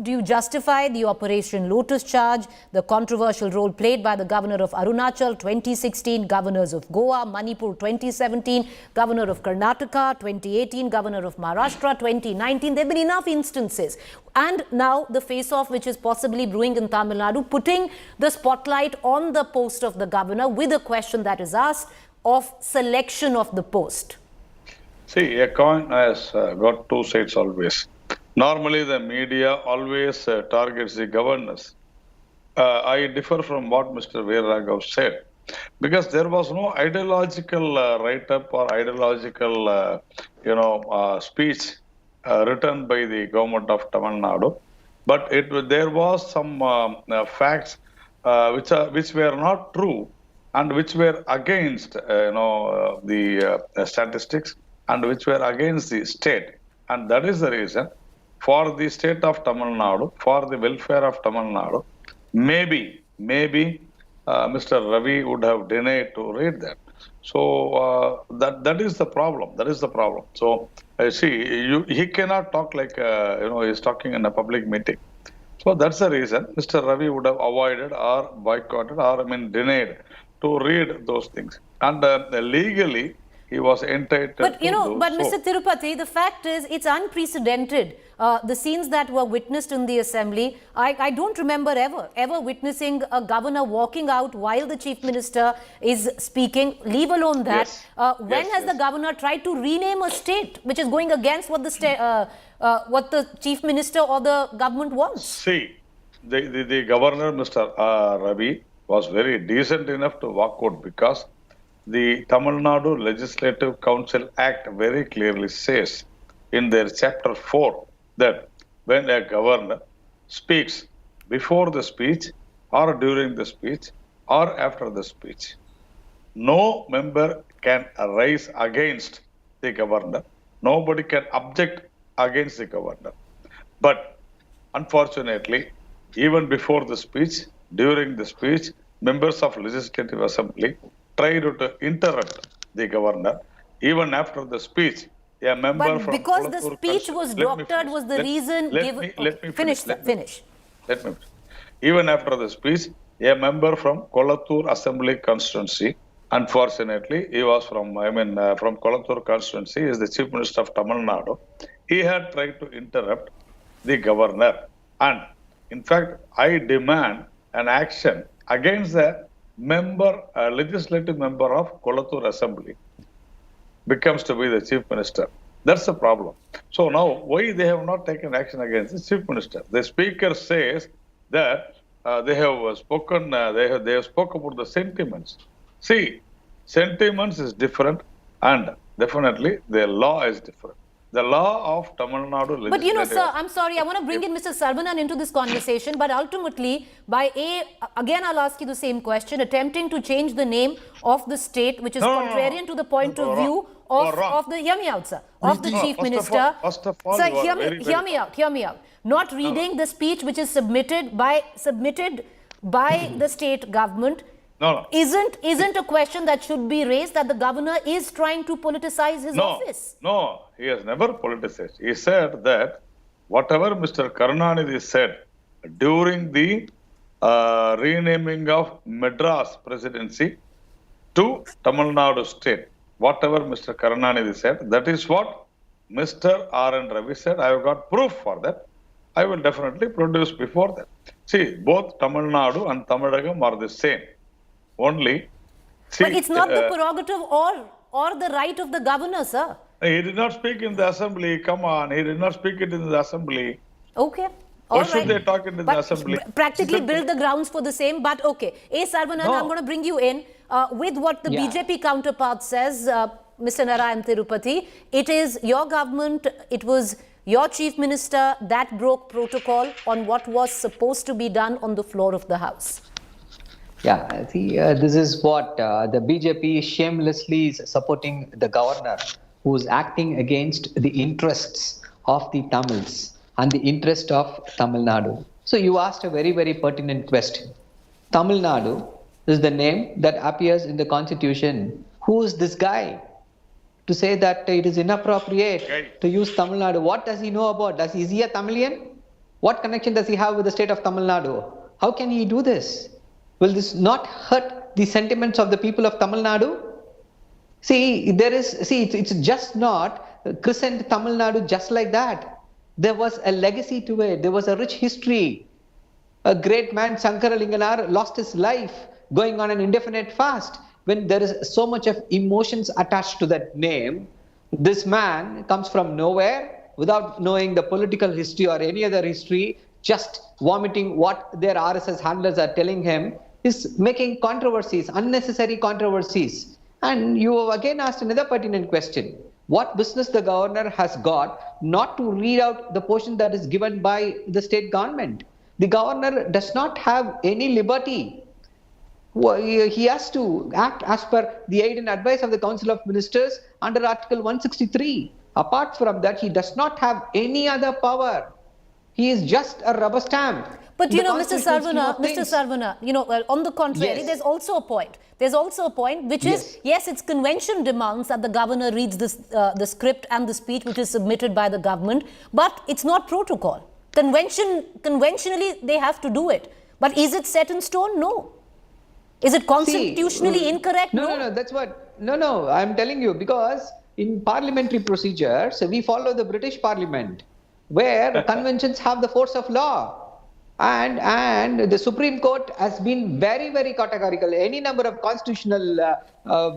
Do you justify the Operation Lotus charge, the controversial role played by the governor of Arunachal 2016, governors of Goa, Manipur 2017, governor of Karnataka 2018, governor of Maharashtra 2019? There have been enough instances. And now the face-off which is possibly brewing in Tamil Nadu, putting the spotlight on the post of the governor with a question that is asked of selection of the post. See, a coin has got two sides always. Normally, the media always targets the governors. I differ from what Mr. Veeraraghav said, because there was no ideological write-up or ideological, speech written by the government of Tamil Nadu, but there was some facts which were not true and which were against, the statistics and which were against the state, and that is the reason. For the state of Tamil Nadu, for the welfare of Tamil Nadu, maybe Mr. Ravi would have denied to read that. So that is the problem. That is the problem. So he cannot talk like he's talking in a public meeting. So that's the reason Mr. Ravi would have avoided or boycotted or denied to read those things. And legally, he was entitled. But Mr. Tirupati, the fact is, it's unprecedented. The scenes that were witnessed in the assembly, I don't remember ever witnessing a governor walking out while the chief minister is speaking, leave alone that. Yes. When has the governor tried to rename a state which is going against what the chief minister or the government wants? See, the governor, Mr. Ravi, was very decent enough to walk out, because the Tamil Nadu Legislative Council Act very clearly says in their chapter 4 that when a governor speaks before the speech or during the speech or after the speech, no member can rise against the governor. Nobody can object against the governor. But unfortunately, even before the speech, during the speech, members of Legislative Assembly tried to interrupt the governor. Even after the speech, a member but from because Kolathur the speech was doctored was the reason given. Let me finish. Let me finish. Even after the speech, a member from Kolathur Assembly constituency, unfortunately, he was from Kolathur constituency, is the Chief Minister of Tamil Nadu. He had tried to interrupt the governor. And in fact, I demand an action against the legislative member of Kolathur Assembly becomes to be the Chief Minister. That's the problem. So now, why they have not taken action against the Chief Minister? The Speaker says that they have spoken. They have spoken about the sentiments. See, sentiments is different, and definitely the law is different. The law of Tamil Nadu legislative. But you know, sir, I'm sorry, I want to bring in Mr. Sarvanan into this conversation, but ultimately, again, I'll ask you the same question, attempting to change the name of the state, which is contrarian to the point of view of the, hear me out, sir, of the Chief Minister. First of all, Sir, hear me out. Not reading the speech which is submitted by the state government. Isn't a question that should be raised that the governor is trying to politicize his office? No, he has never politicized. He said that whatever Mr. Karunanidhi said during the renaming of Madras presidency to Tamil Nadu state, whatever Mr. Karunanidhi said, that is what Mr. R.N. Ravi said. I have got proof for that. I will definitely produce before that. See, both Tamil Nadu and Tamilagam are the same. Only, see, but it's not the prerogative or the right of the governor, sir. He did not speak in the assembly. Come on, he did not speak it in the assembly. Okay. Why should they talk in the assembly? Practically build the grounds for the same, but okay. Sarvanan, I'm going to bring you in with what the BJP counterpart says, Mr. Narayan Tirupati. It is your government, it was your chief minister that broke protocol on what was supposed to be done on the floor of the House. Yeah, see, this is what the BJP shamelessly is supporting the governor who is acting against the interests of the Tamils and the interest of Tamil Nadu. So you asked a very, very pertinent question. Tamil Nadu is the name that appears in the constitution. Who is this guy to say that it is inappropriate to use Tamil Nadu? What does he know about? Is he a Tamilian? What connection does he have with the state of Tamil Nadu? How can he do this? Will this not hurt the sentiments of the people of Tamil Nadu? It's just not christened Tamil Nadu just like that. There was a legacy to it. There was a rich history. A great man, Sankara Linganar, lost his life going on an indefinite fast. When there is so much of emotions attached to that name, this man comes from nowhere without knowing the political history or any other history, just vomiting what their RSS handlers are telling him, is making controversies, unnecessary controversies. And you again asked another pertinent question. What business the governor has got not to read out the portion that is given by the state government? The governor does not have any liberty. He has to act as per the aid and advice of the Council of Ministers under Article 163. Apart from that, he does not have any other power. He is just a rubber stamp. But you know, Mr. Sarvana, you know, on the contrary, there's also a point. There's also a point which is, yes, it's convention demands that the governor reads this, the script and the speech which is submitted by the government, but it's not protocol. Conventionally, they have to do it. But is it set in stone? No. Is it constitutionally incorrect? No, that's what. No, I'm telling you, because in parliamentary procedures, we follow the British Parliament, where conventions have the force of law. And the Supreme Court has been very, very categorical. Any number of constitutional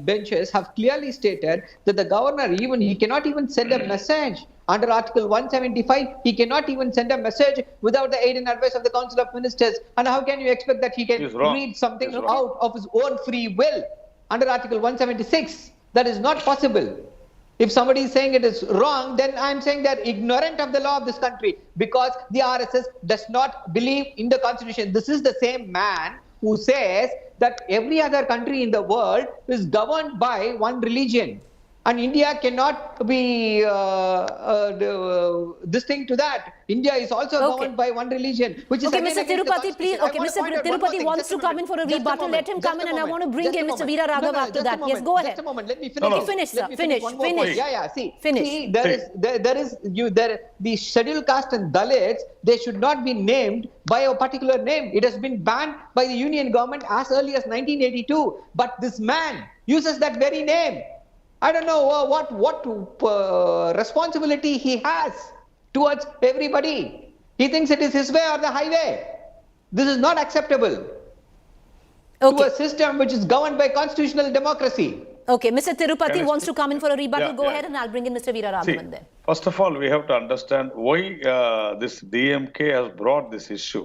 benches have clearly stated that the governor, he cannot even send a message. Under Article 175, he cannot even send a message without the aid and advice of the Council of Ministers. And how can you expect that he can read something out of his own free will? Under Article 176, that is not possible. If somebody is saying it is wrong, then I am saying they are ignorant of the law of this country, because the RSS does not believe in the constitution. This is the same man who says that every other country in the world is governed by one religion. And India cannot be this thing to that. India is also governed by one religion, which is Mr. Tirupati, please. Okay, Mr. Tirupati wants to come in for a rebuttal. Let him come in, and I want to bring in Mr. Veera Raghav after that. Yes, go ahead. Just a moment. Let me finish. Okay, finish, sir. Finish. Yeah. See, finish. The scheduled caste and Dalits, they should not be named by a particular name. It has been banned by the Union government as early as 1982. But this man uses that very name. I don't know what responsibility he has towards everybody. He thinks it is his way or the highway. This is not acceptable to a system which is governed by constitutional democracy. Okay, Mr. Tirupati wants to come in for a rebuttal. Go ahead, and I'll bring in Mr. Veera Raghavan then. First of all, we have to understand why this DMK has brought this issue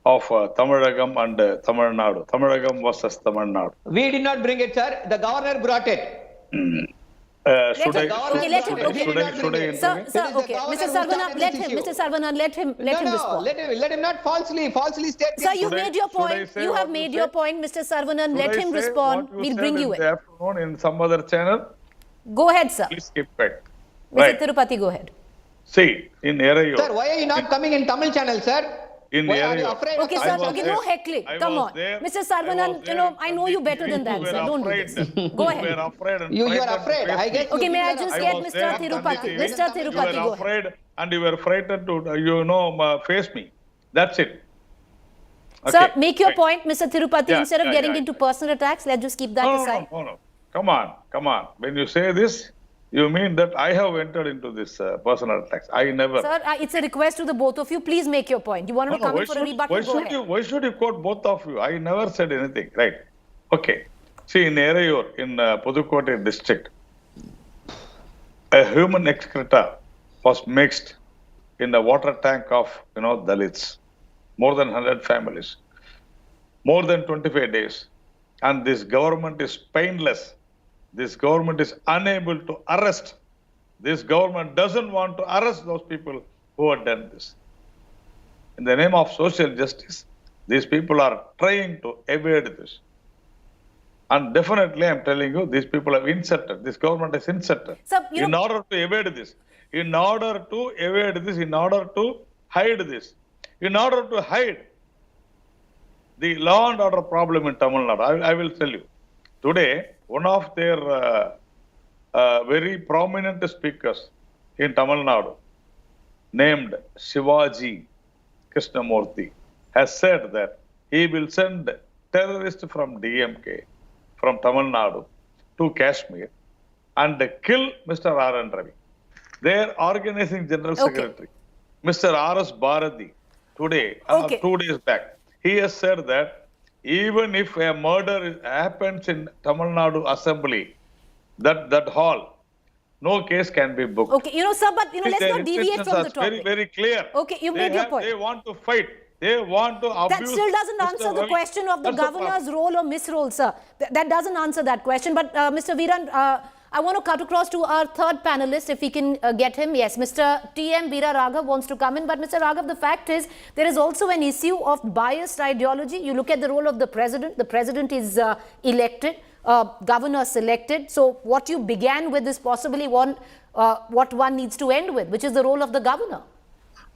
of Tamilagam and Tamil Nadu. Tamilagam versus Tamil Nadu. We did not bring it, sir. The governor brought it. Should I? Okay, let him. Okay. Should I intervene? Sir, okay. Mr. Saravanan, let him. Mr. Saravanan, let him respond. Let him not falsely state. Sir, you've made your point. You have made your point, Mr. Saravanan. Let him respond. We'll bring you in. The afternoon in some other channel. Go ahead, sir. Please keep it. Mr. Tirupati, go ahead. See, in Erayo. Sir, why are you not coming in Tamil channel, sir? Why are you afraid? Okay, sir. Okay, no heckling. Come on. Mr. Saravanan, I know you better than that, sir. Don't do this. Go ahead. You were afraid. You are afraid. I guess. Okay, may I just get Mr. Tirupati? Mr. Tirupati, you go were afraid ahead. and you were frightened to, face me. That's it. Sir, make your point, Mr. Tirupati. Instead of getting into yeah. personal attacks, let's just keep that aside. No. Come on. When you say this, you mean that I have entered into this personal attacks. I never. Sir, it's a request to the both of you. Please make your point. You want to come in for a rebuttal? Go ahead. Why should you quote both of you? I never said anything. Right. Okay. See, in Erayor, in Pudukkottai district, a human excreta was mixed in the water tank of, Dalits. More than 100 families. More than 25 days. And this government is painless. This government is unable to arrest. This government doesn't want to arrest those people who have done this. In the name of social justice, these people are trying to evade this. And definitely, I'm telling you, these people have inserted. This government has inserted. Sir, in order to evade this. In order to hide this. In order to hide the law and order problem in Tamil Nadu. I will tell you. Today, one of their very prominent speakers in Tamil Nadu, named Shivaji Krishnamurthy, has said that he will send terrorists from DMK, from Tamil Nadu, to Kashmir and kill Mr. R.N. Ravi. Their organizing general secretary, Mr. R.S. Bharati, today, 2 days back, he has said that even if a murder happens in Tamil Nadu Assembly, that hall, no case can be booked. Okay, sir, but let's not deviate from the topic. Very, very clear. Okay, you made your point. They want to fight. They want to abuse. That still doesn't answer the question of the governor's role or misrole, sir. That doesn't answer that question. But Mr. Viran, I want to cut across to our third panelist, if we can get him. Yes, Mr. T.M. Veera Raghav wants to come in. But Mr. Raghav, the fact is, there is also an issue of biased ideology. You look at the role of the president. The president is elected, governor selected. So what you began with is possibly what one needs to end with, which is the role of the governor.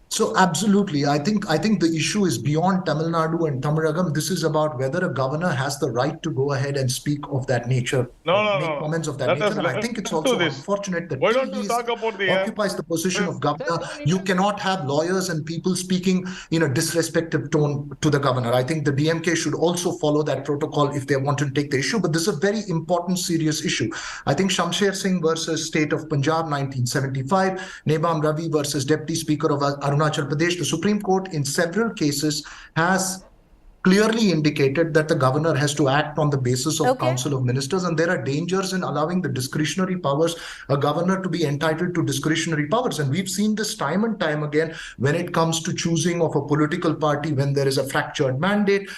So absolutely, I think the issue is beyond Tamil Nadu and Tamilagam. This is about whether a governor has the right to go ahead and speak of that nature, make comments of that nature. And I think it's also unfortunate that he occupies the position of governor. You cannot have lawyers and people speaking in a disrespectful tone to the governor. I think the DMK should also follow that protocol if they want to take the issue. But this is a very important, serious issue. I think Shamsher Singh versus State of Punjab, 1975, Nebam Ravi versus Deputy Speaker of Arunachal Pradesh, the Supreme Court in several cases has clearly indicated that the governor has to act on the basis of Council of Ministers, and there are dangers in allowing the discretionary powers, a governor to be entitled to discretionary powers. And we've seen this time and time again when it comes to choosing of a political party, when there is a fractured mandate.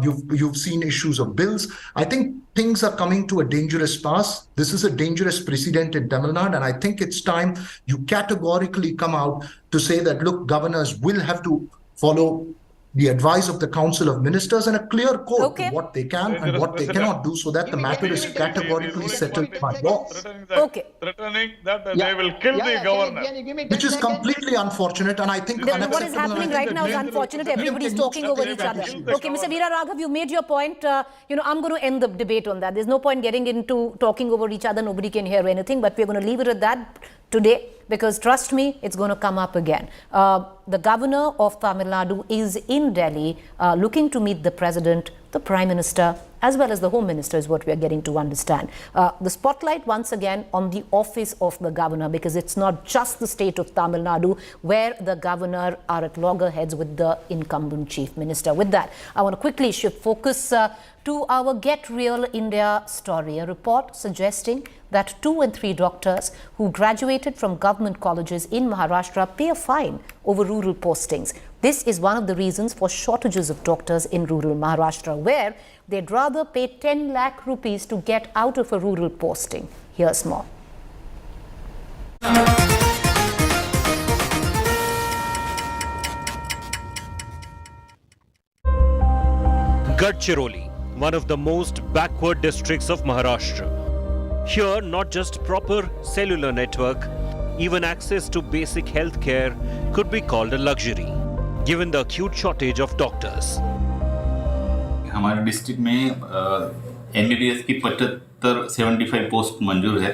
You've seen issues of bills. I think things are coming to a dangerous pass. This is a dangerous precedent in Tamil Nadu, and I think it's time you categorically come out to say that, look, governors will have to follow the advice of the Council of Ministers and a clear code to what they can and what they cannot do, so that the matter is categorically settled by law. Threatening that they will kill the governor. Which is completely unfortunate, and I think what is happening right now is unfortunate. Everybody is talking over each other. Okay, Mr. Veera Raghav, you made your point. I'm going to end the debate on that. There's no point getting into talking over each other. Nobody can hear anything, but we're going to leave it at that today, because trust me, it's going to come up again. The governor of Tamil Nadu is in Delhi looking to meet the president, the prime minister, as well as the home minister, is what we are getting to understand. The spotlight once again on the office of the governor, because it's not just the state of Tamil Nadu where the governor are at loggerheads with the incumbent chief minister. With that, I want to quickly shift focus to our Get Real India story, a report suggesting that 2 and 3 doctors who graduated from government colleges in Maharashtra pay a fine over rural postings. This is one of the reasons for shortages of doctors in rural Maharashtra, where they'd rather pay 10 lakh rupees to get out of a rural posting. Here's more. Gadchiroli, one of the most backward districts of Maharashtra. Here, not just proper cellular network, even access to basic health care could be called a luxury, given the acute shortage of doctors. हमारे district में MBBS की 75 post मंजूर है,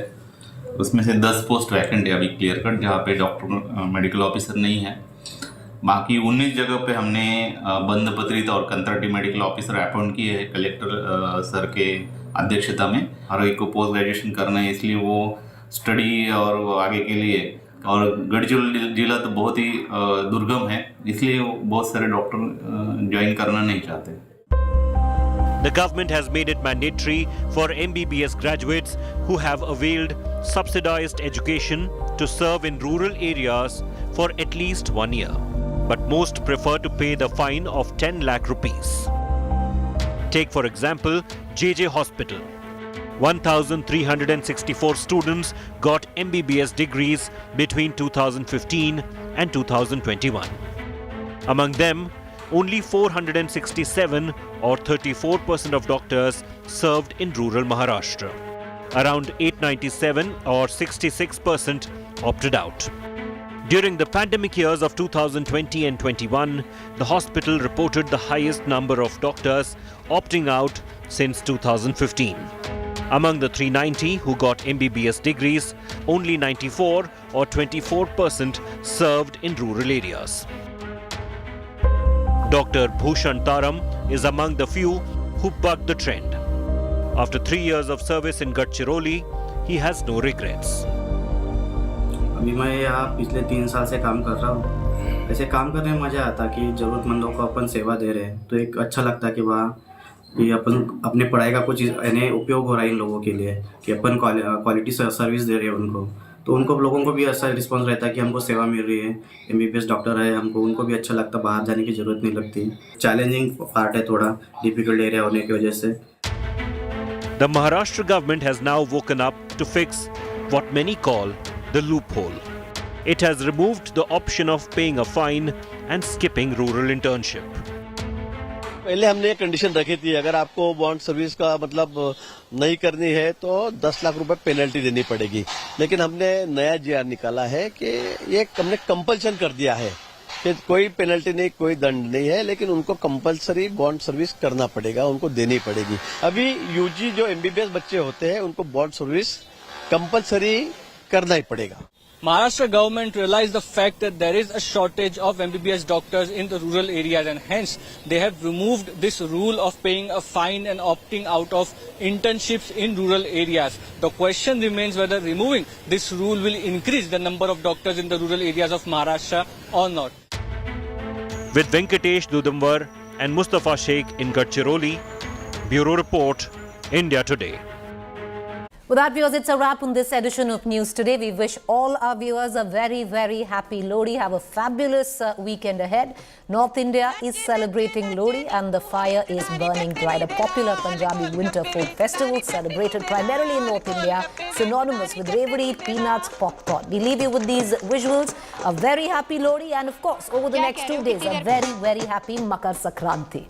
उसमें से 10 post vacant है अभी clear cut, जहाँ पे डॉक्टर मेडिकल ऑफिसर नहीं है। बाकी 19 जगह पे हमने बंद पत्रित और कंत्राटी मेडिकल ऑफिसर अपॉइंट किए हैं कलेक्टर सर के अध्यक्षता में। हर एक को पोस्ट ग्रेजुएशन करना है, इसलिए वो स्टडी और आगे के लिए, और गढ़चिरौली जिला तो बहुत ही दुर्गम है, इसलिए बहुत सारे डॉक्टर ज्वाइन करना नहीं चाहते। The government has made it mandatory for MBBS graduates who have availed subsidized education to serve in rural areas for at least 1 year. But most prefer to pay the fine of 10 lakh rupees. Take for example JJ Hospital. 1,364 students got MBBS degrees between 2015 and 2021. Among them, only 467 or 34% of doctors served in rural Maharashtra. Around 897 or 66% opted out. During the pandemic years of 2020 and 21, the hospital reported the highest number of doctors opting out since 2015. Among the 390 who got MBBS degrees, only 94 or 24% served in rural areas. Dr. Bhushan Taram is among the few who bucked the trend. After 3 years of service in Gadchiroli, he has no regrets. अभी मैं यहाँ पिछले 3 साल से काम कर रहा हूँ। ऐसे काम करने में मज़ा आता कि ज़रूरतमंदों को अपन सेवा दे रहे हैं, तो एक अच्छा लगता है कि वहाँ कि अपन अपने पढ़ाई का कुछ यानी उपयोग हो रहा है इन लोगों के लिए, कि अपन क्वालिटी सर्विस दे रहे हैं उनको, तो उनको लोगों को भी ऐसा रिस्पॉन्स रहता है कि हमको सेवा मिल रही है, MBBS डॉक्टर है, हमको उनको भी अच्छा लगता, बाहर जाने की ज़रूरत नहीं लगती। चैलेंजिंग पार्ट है थोड़ा, डिफिकल्ट एरिया होने की वजह से। The Maharashtra government has now woken up to fix what many call the loophole. It has removed the option of paying a fine and skipping rural internship. पहले हमने एक condition रखी थी, अगर आपको बॉन्ड सर्विस का मतलब नहीं करनी है तो 10 लाख रुपए पेनल्टी देनी पड़ेगी। लेकिन हमने नया GR निकाला है कि ये हमने कंपल्सन कर दिया है कि कोई पेनल्टी नहीं, कोई दंड नहीं है, लेकिन उनको कंपल्सरी बॉन्ड सर्विस करना पड़ेगा, उनको देनी पड़ेगी। अभी UG जो MBBS बच्चे होते हैं उनको बॉन्ड सर्विस कंपल्सरी करना ही पड़ेगा। Maharashtra government realized the fact that there is a shortage of MBBS doctors in the rural areas, and hence they have removed this rule of paying a fine and opting out of internships in rural areas. The question remains whether removing this rule will increase the number of doctors in the rural areas of Maharashtra or not. With Venkatesh Dudamwar and Mustafa Sheikh in Gadchiroli, Bureau Report, India Today. With that, viewers, it's a wrap on this edition of News Today. We wish all our viewers a very, very happy Lodi. Have a fabulous weekend ahead. North India is celebrating Lodi and the fire is burning bright. A popular Punjabi winter folk festival celebrated primarily in North India, synonymous with reverie, peanuts, popcorn. We leave you with these visuals. A very happy Lodi and, of course, over the next 2 days, a very, very happy Makar Sankranti.